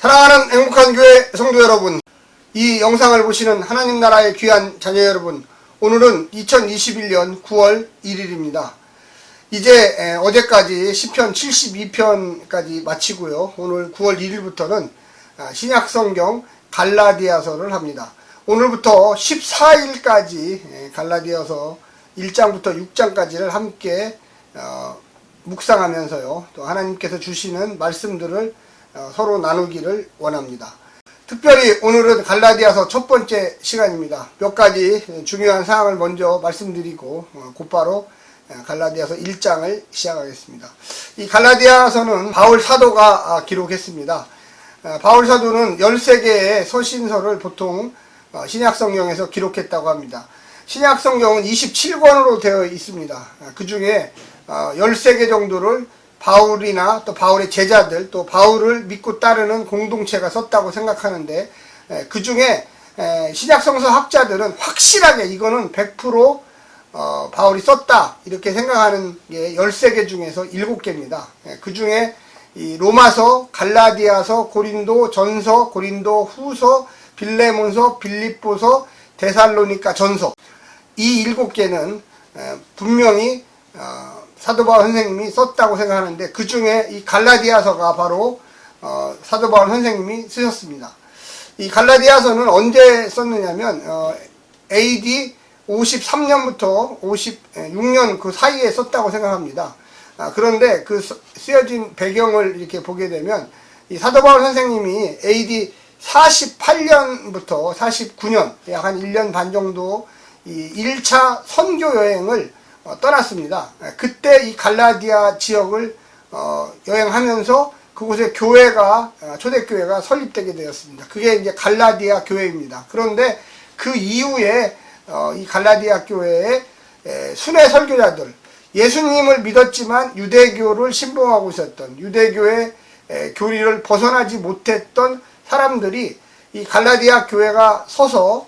사랑하는 행복한 교회 성도 여러분, 이 영상을 보시는 하나님 나라의 귀한 자녀 여러분, 오늘은 2021년 9월 1일입니다. 이제 어제까지 시편 72편까지 마치고요. 오늘 9월 1일부터는 신약성경 갈라디아서를 합니다. 오늘부터 14일까지 갈라디아서 1장부터 6장까지를 함께 묵상하면서요, 또 하나님께서 주시는 말씀들을 서로 나누기를 원합니다. 특별히 오늘은 갈라디아서 첫 번째 시간입니다. 몇 가지 중요한 사항을 먼저 말씀드리고 곧바로 갈라디아서 1장을 시작하겠습니다. 이 갈라디아서는 바울 사도가 기록했습니다. 바울 사도는 13개의 서신서를 보통 신약성경에서 기록했다고 합니다. 신약성경은 27권으로 되어 있습니다. 그 중에 13개 정도를 바울이나 또 바울의 제자들, 또 바울을 믿고 따르는 공동체가 썼다고 생각하는데, 그 중에 신약성서 학자들은 확실하게 이거는 100% 바울이 썼다 이렇게 생각하는 게 13개 중에서 7개입니다. 그 중에 이 로마서, 갈라디아서, 고린도 전서, 고린도 후서, 빌레몬서, 빌립보서, 데살로니가 전서, 이 7개는 분명히 사도 바울 선생님이 썼다고 생각하는데, 그 중에 이 갈라디아서가 바로 사도 바울 선생님이 쓰셨습니다. 이 갈라디아서는 언제 썼느냐면 AD 53년부터 56년 그 사이에 썼다고 생각합니다. 그런데 그 쓰여진 배경을 이렇게 보게 되면, 이 사도 바울 선생님이 AD 48년부터 49년, 약 한 1년 반 정도 이 1차 선교 여행을 떠났습니다. 그때 이 갈라디아 지역을 여행하면서 그곳에 교회가, 초대교회가 설립되게 되었습니다. 그게 이제 갈라디아 교회입니다. 그런데 그 이후에 이 갈라디아 교회의 순회 설교자들, 예수님을 믿었지만 유대교를 신봉하고 있었던, 유대교의 교리를 벗어나지 못했던 사람들이 이 갈라디아 교회가 서서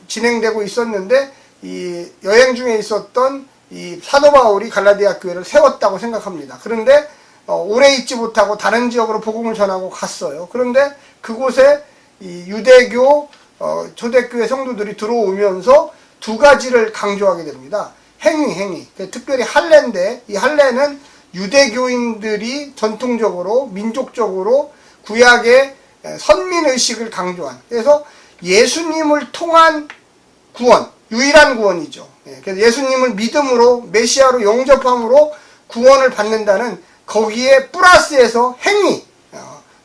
진행되고 있었는데, 이 여행 중에 있었던 이 사도 바울이 갈라디아 교회를 세웠다고 생각합니다. 그런데 오래 있지 못하고 다른 지역으로 복음을 전하고 갔어요. 그런데 그곳에 이 유대교 초대교회 성도들이 들어오면서 두 가지를 강조하게 됩니다. 행위. 특별히 할례인데, 이 할례는 유대교인들이 전통적으로 민족적으로 구약의 선민의식을 강조한, 그래서 예수님을 통한 구원, 유일한 구원이죠. 그래서 예수님을 믿음으로, 메시아로 영접함으로 구원을 받는다는, 거기에 플러스해서 행위,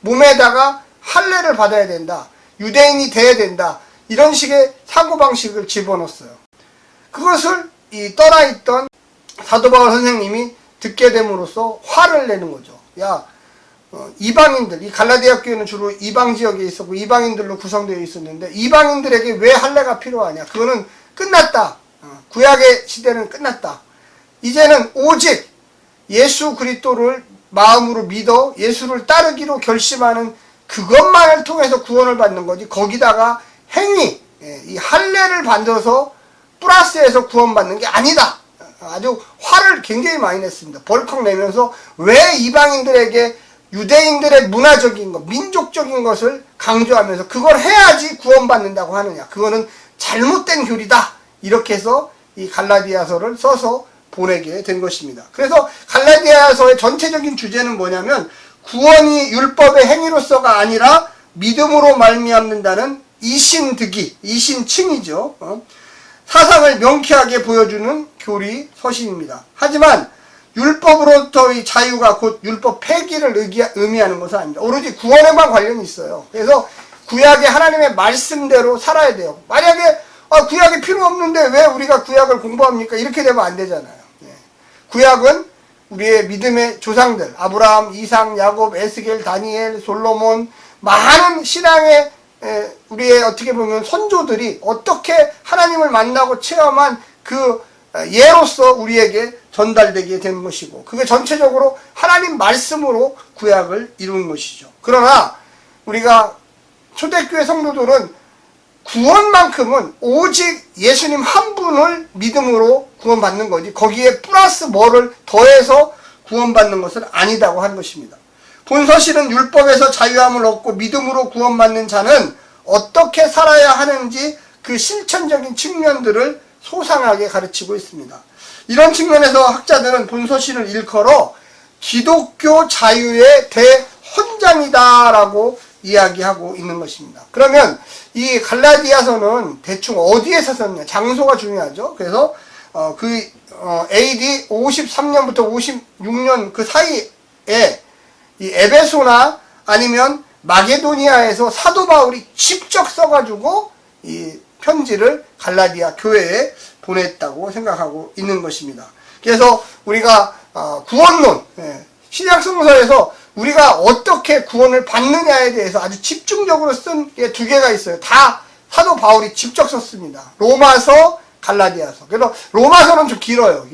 몸에다가 할례를 받아야 된다, 유대인이 돼야 된다, 이런 식의 사고방식을 집어넣었어요. 그것을 이 떠나있던 사도 바울 선생님이 듣게 됨으로써 화를 내는 거죠. 야, 이방인들, 이 갈라디아 교회는 주로 이방 지역에 있었고 이방인들로 구성되어 있었는데, 이방인들에게 왜 할례가 필요하냐? 그거는 끝났다. 구약의 시대는 끝났다. 이제는 오직 예수 그리스도를 마음으로 믿어 예수를 따르기로 결심하는 그것만을 통해서 구원을 받는 거지, 거기다가 행위, 이 할례를 받아서 플러스해서 구원받는 게 아니다. 아주 화를 굉장히 많이 냈습니다. 벌컥 내면서 왜 이방인들에게 유대인들의 문화적인 것, 민족적인 것을 강조하면서 그걸 해야지 구원받는다고 하느냐. 그거는 잘못된 교리다. 이렇게 해서 이 갈라디아서를 써서 보내게 된 것입니다. 그래서 갈라디아서의 전체적인 주제는 뭐냐면, 구원이 율법의 행위로서가 아니라 믿음으로 말미암는다는 이신득이, 이신칭이죠. 사상을 명쾌하게 보여주는 교리 서신입니다. 하지만 율법으로부터의 자유가 곧 율법 폐기를 의미하는 것은 아닙니다. 오로지 구원에만 관련이 있어요. 그래서 구약의 하나님의 말씀대로 살아야 돼요. 만약에 구약이 필요 없는데 왜 우리가 구약을 공부합니까? 이렇게 되면 안 되잖아요. 구약은 우리의 믿음의 조상들, 아브라함, 이삭, 야곱, 에스겔, 다니엘, 솔로몬, 많은 신앙의 우리의 어떻게 보면 선조들이 어떻게 하나님을 만나고 체험한 그 예로서 우리에게 전달되게 된 것이고, 그게 전체적으로 하나님 말씀으로 구약을 이룬 것이죠. 그러나 우리가 초대교회 성도들은 구원만큼은 오직 예수님 한 분을 믿음으로 구원받는 거지, 거기에 플러스 뭐를 더해서 구원받는 것은 아니다고 하는 것입니다. 본서신은 율법에서 자유함을 얻고 믿음으로 구원받는 자는 어떻게 살아야 하는지 그 실천적인 측면들을 소상하게 가르치고 있습니다. 이런 측면에서 학자들은 본서신을 일컬어 기독교 자유의 대헌장이다라고 이야기하고 있는 것입니다. 그러면 이 갈라디아서는 대충 어디에서 썼냐? 장소가 중요하죠. 그래서 AD 53년부터 56년 그 사이에 이 에베소나 아니면 마게도니아에서 사도 바울이 직접 써가지고 이 편지를 갈라디아 교회에 보냈다고 생각하고 있는 것입니다. 그래서 우리가 구원론, 신약성서에서 우리가 어떻게 구원을 받느냐에 대해서 아주 집중적으로 쓴 게 두 개가 있어요. 다 사도 바울이 직접 썼습니다. 로마서, 갈라디아서. 그래서 로마서는 좀 길어요.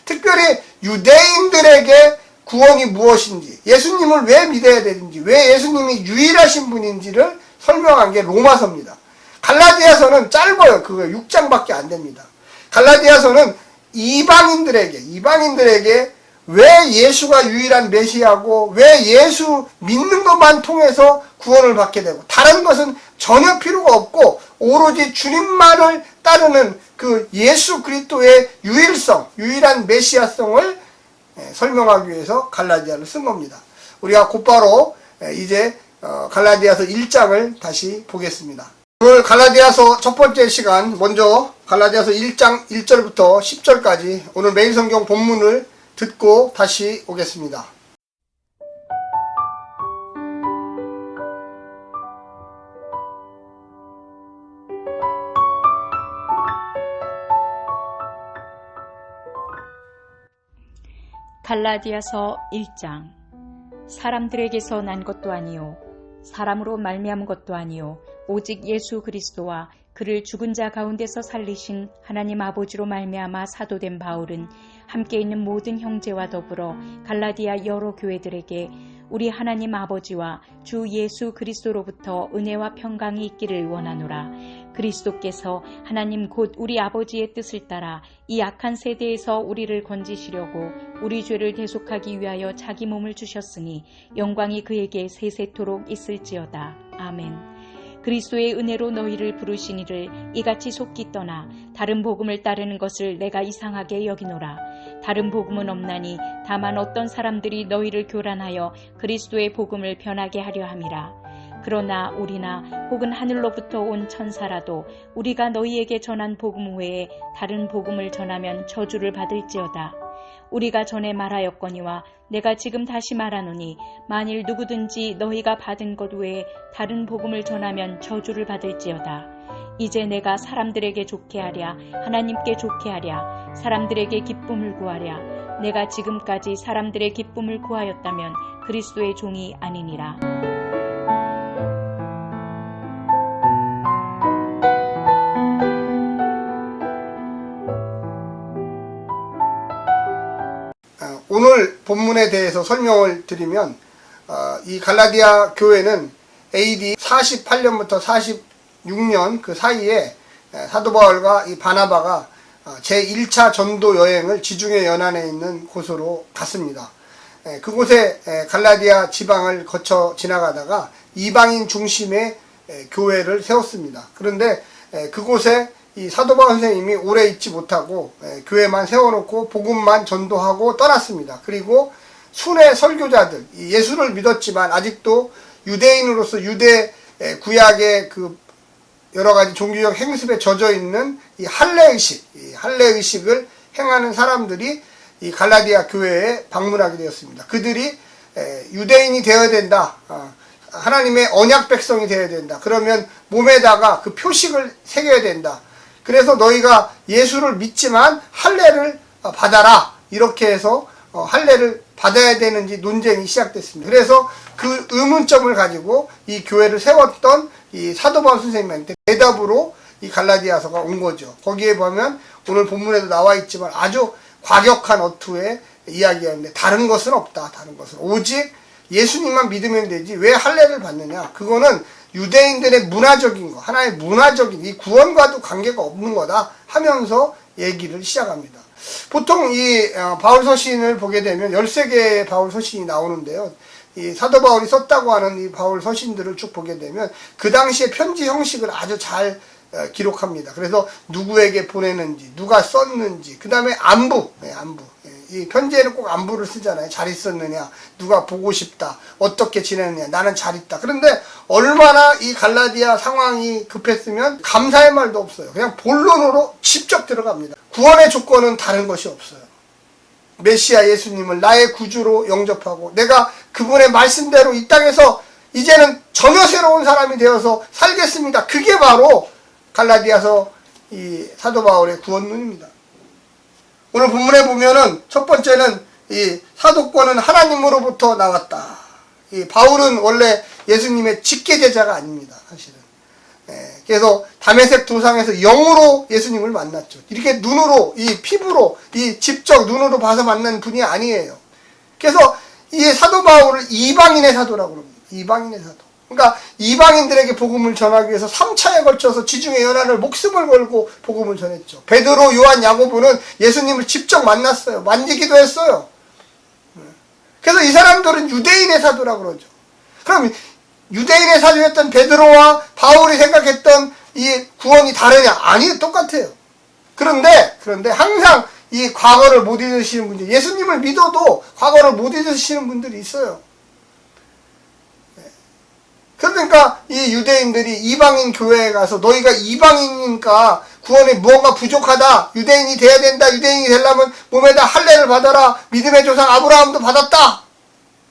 특별히 유대인들에게 구원이 무엇인지, 예수님을 왜 믿어야 되는지, 왜 예수님이 유일하신 분인지를 설명한 게 로마서입니다. 갈라디아서는 짧아요. 그거 6장밖에 안 됩니다. 갈라디아서는 이방인들에게 왜 예수가 유일한 메시아고 왜 예수 믿는 것만 통해서 구원을 받게 되고 다른 것은 전혀 필요가 없고 오로지 주님만을 따르는 그 예수 그리스도의 유일한 메시아성을 설명하기 위해서 갈라디아를 쓴 겁니다. 우리가 곧바로 이제 갈라디아서 1장을 다시 보겠습니다. 오늘 갈라디아서 첫 번째 시간, 먼저 갈라디아서 1장 1절부터 10절까지 오늘 매일 성경 본문을 듣고 다시 오겠습니다. 갈라디아서 1장. 사람들에게서 난 것도 아니요 사람으로 말미암은 것도 아니요 오직 예수 그리스도와 그를 죽은 자 가운데서 살리신 하나님 아버지로 말미암아 사도된 바울은 함께 있는 모든 형제와 더불어 갈라디아 여러 교회들에게 우리 하나님 아버지와 주 예수 그리스도로부터 은혜와 평강이 있기를 원하노라. 그리스도께서 하나님 곧 우리 아버지의 뜻을 따라 이 악한 세대에서 우리를 건지시려고 우리 죄를 대속하기 위하여 자기 몸을 주셨으니 영광이 그에게 세세토록 있을지어다. 아멘. 그리스도의 은혜로 너희를 부르시니를 이같이 속기 떠나 다른 복음을 따르는 것을 내가 이상하게 여기노라. 다른 복음은 없나니 다만 어떤 사람들이 너희를 교란하여 그리스도의 복음을 변하게 하려 함이라. 그러나 우리나 혹은 하늘로부터 온 천사라도 우리가 너희에게 전한 복음 외에 다른 복음을 전하면 저주를 받을지어다. 우리가 전에 말하였거니와 내가 지금 다시 말하노니 만일 누구든지 너희가 받은 것 외에 다른 복음을 전하면 저주를 받을지어다. 이제 내가 사람들에게 좋게 하랴 하나님께 좋게 하랴 사람들에게 기쁨을 구하랴 내가 지금까지 사람들의 기쁨을 구하였다면 그리스도의 종이 아니니라. 오늘 본문에 대해서 설명을 드리면 이 갈라디아 교회는 AD 48년부터 46년 그 사이에 사도 바울과 이 바나바가 제1차 전도 여행을 지중해 연안에 있는 곳으로 갔습니다. 그곳에 갈라디아 지방을 거쳐 지나가다가 이방인 중심의 교회를 세웠습니다. 그런데 그곳에 이 사도 바울 선생님이 오래 있지 못하고 교회만 세워놓고 복음만 전도하고 떠났습니다. 그리고 순회 설교자들, 예수를 믿었지만 아직도 유대인으로서 유대 구약의 그 여러 가지 종교적 행습에 젖어 있는 이 할례의식을 행하는 사람들이 이 갈라디아 교회에 방문하게 되었습니다. 그들이 유대인이 되어야 된다. 하나님의 언약 백성이 되어야 된다. 그러면 몸에다가 그 표식을 새겨야 된다. 그래서 너희가 예수를 믿지만 할례를 받아라. 이렇게 해서 할례를 받아야 되는지 논쟁이 시작됐습니다. 그래서 그 의문점을 가지고 이 교회를 세웠던 이 사도 바울 선생님한테 대답으로 이 갈라디아서가 온 거죠. 거기에 보면 오늘 본문에도 나와 있지만 아주 과격한 어투의 이야기였는데 다른 것은 없다. 다른 것은 오직 예수님만 믿으면 되지 왜 할례를 받느냐. 그거는 유대인들의 문화적인 거, 하나의 문화적인 이 구원과도 관계가 없는 거다 하면서 얘기를 시작합니다. 보통 이 바울 서신을 보게 되면 13개의 바울 서신이 나오는데요. 이 사도 바울이 썼다고 하는 이 바울 서신들을 쭉 보게 되면 그 당시의 편지 형식을 아주 잘 기록합니다. 그래서 누구에게 보내는지, 누가 썼는지, 그 다음에 안부. 이 편지에는 꼭 안부를 쓰잖아요. 잘 있었느냐, 누가 보고 싶다, 어떻게 지냈느냐, 나는 잘 있다. 그런데 얼마나 이 갈라디아 상황이 급했으면 감사의 말도 없어요. 그냥 본론으로 직접 들어갑니다. 구원의 조건은 다른 것이 없어요. 메시아 예수님을 나의 구주로 영접하고 내가 그분의 말씀대로 이 땅에서 이제는 전혀 새로운 사람이 되어서 살겠습니다. 그게 바로 갈라디아서 이 사도 바울의 구원론입니다. 오늘 본문에 보면은 첫 번째는 이 사도권은 하나님으로부터 나왔다. 이 바울은 원래 예수님의 직계제자가 아닙니다. 사실은. 그래서 다메섹 도상에서 영으로 예수님을 만났죠. 이렇게 눈으로, 이 피부로, 이 직접 눈으로 봐서 만난 분이 아니에요. 그래서 이 사도 바울을 이방인의 사도라고 합니다. 이방인의 사도. 그러니까 이방인들에게 복음을 전하기 위해서 3차에 걸쳐서 지중해 연안을 목숨을 걸고 복음을 전했죠. 베드로, 요한, 야고보는 예수님을 직접 만났어요. 만지기도 했어요. 그래서 이 사람들은 유대인의 사도라고 그러죠. 그럼 유대인의 사도였던 베드로와 바울이 생각했던 이 구원이 다르냐? 아니, 똑같아요. 그런데 항상 이 과거를 못 잊으시는 분들, 예수님을 믿어도 과거를 못 잊으시는 분들이 있어요. 그러니까 이 유대인들이 이방인 교회에 가서 너희가 이방인이니까 구원에 무언가 부족하다, 유대인이 돼야 된다, 유대인이 되려면 몸에다 할례를 받아라, 믿음의 조상 아브라함도 받았다,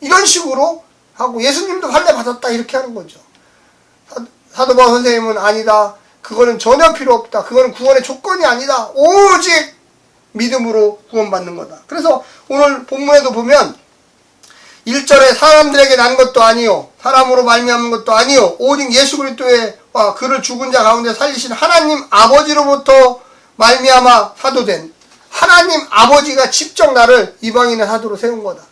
이런 식으로 하고 예수님도 할례 받았다, 이렇게 하는 거죠. 사도 바울 선생님은 아니다, 그거는 전혀 필요 없다, 그거는 구원의 조건이 아니다, 오직 믿음으로 구원받는 거다. 그래서 오늘 본문에도 보면 1절에 사람들에게 난 것도 아니요, 사람으로 말미암은 것도 아니요, 오직 예수 그리스도와 그를 죽은 자 가운데 살리신 하나님 아버지로부터 말미암아 사도된, 하나님 아버지가 직접 나를 이방인의 사도로 세운 거다.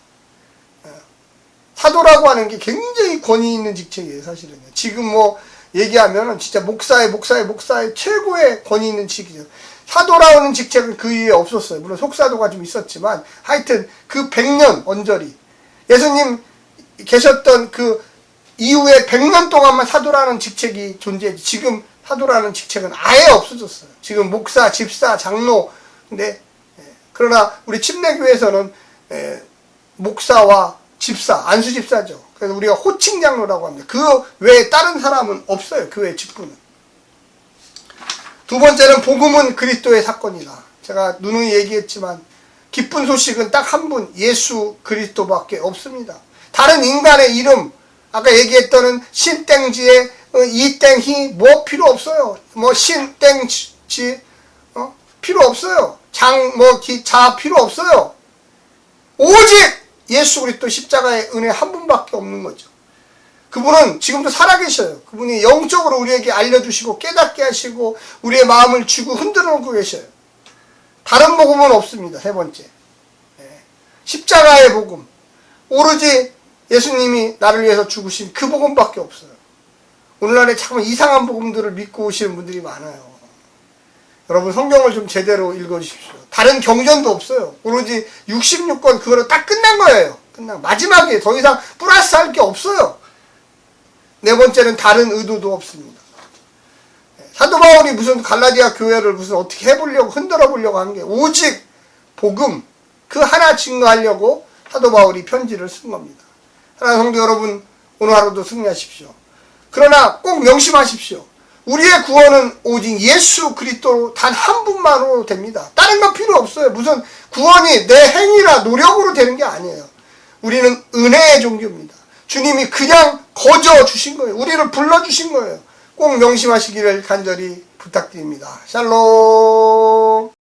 사도라고 하는 게 굉장히 권위 있는 직책이에요, 사실은. 지금 뭐 얘기하면은 진짜 목사의 최고의 권위 있는 직책이죠. 사도라는 직책은 그 이후에 없었어요. 물론 속사도가 좀 있었지만 하여튼 그 100년 언저리, 예수님 계셨던 그 이후에 100년 동안만 사도라는 직책이 존재했지, 지금 사도라는 직책은 아예 없어졌어요. 지금 목사, 집사, 장로. 근데 그러나 우리 침례교회에서는 목사와 집사, 안수집사죠. 그래서 우리가 호칭장로라고 합니다. 그 외에 다른 사람은 없어요. 교회 직분은. 두 번째는 복음은 그리스도의 사건이다. 제가 누누이 얘기했지만 기쁜 소식은 딱 한 분, 예수 그리스도밖에 없습니다. 다른 인간의 이름, 아까 얘기했던 신땡지에 이땡희 뭐 필요 없어요. 뭐 신땡지 필요 없어요. 자 필요 없어요. 오직 예수 그리스도 십자가의 은혜 한 분밖에 없는 거죠. 그분은 지금도 살아계셔요. 그분이 영적으로 우리에게 알려주시고 깨닫게 하시고 우리의 마음을 쥐고 흔들어 놓고 계셔요. 다른 복음은 없습니다. 세 번째, 십자가의 복음, 오로지 예수님이 나를 위해서 죽으신 그 복음밖에 없어요. 오늘날에 참 이상한 복음들을 믿고 오시는 분들이 많아요. 여러분 성경을 좀 제대로 읽어주십시오. 다른 경전도 없어요. 오로지 66권 그거로 딱 끝난 거예요. 마지막에 더 이상 플러스 할 게 없어요. 네 번째는 다른 의도도 없습니다. 사도 바울이 무슨 갈라디아 교회를 무슨 어떻게 해보려고 흔들어 보려고 한 게 오직 복음 그 하나 증거하려고 사도 바울이 편지를 쓴 겁니다. 사랑하는 성도 여러분, 오늘 하루도 승리하십시오. 그러나 꼭 명심하십시오. 우리의 구원은 오직 예수 그리스도 단 한 분만으로 됩니다. 다른 거 필요 없어요. 무슨 구원이 내 행위나 노력으로 되는 게 아니에요. 우리는 은혜의 종교입니다. 주님이 그냥 거저 주신 거예요. 우리를 불러주신 거예요. 꼭 명심하시기를 간절히 부탁드립니다. 샬롬.